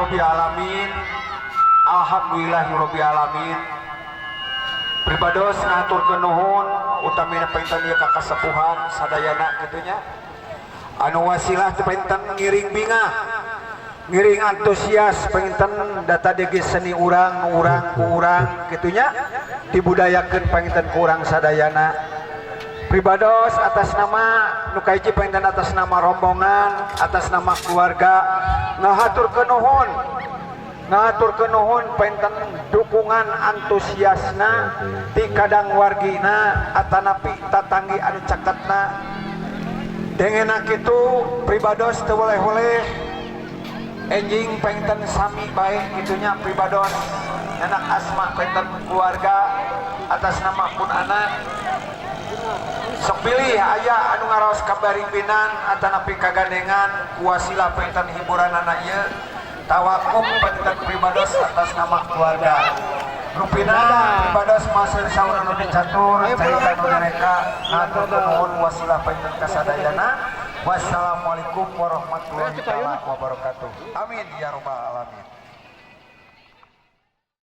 Alhamdulillahirabbil alamin. Alhamdulillahirabbil alamin. Pribados ngaturkeun nuhun utamina painten ieu ka kasepuhan sadayana kitu nya. Anu wasilah teu painten ngiring bingah. Ngiring antusias painten data dege seni urang nu urang ku urang kitu nya dibudayakeun painten ku urang sadayana. Pribados atas nama nu kahiji painten atas nama rombongan, atas nama keluarga ngahaturkeun nuhun painten dukungan antusiasna ti kadang wargina atanapi tatanggi anu caketna. Dengena kitu pribados teu oleh-oleh enjing painten sami bae kitunya pribados anak asma painten keluarga atas nama pun anak sok pilih aya anu ngaraos kabaribinan atanapi kagandengan kuasila painten hiburan anak ieu tawakuf painten pribados atas nama keluarga rupina pribados masih saur anu dicatur carita nu mereka ngatur nuhun wasilah painten kasadayana. Wassalamualaikum warahmatullahi wabarakatuh. Amin ya rabbal alamin.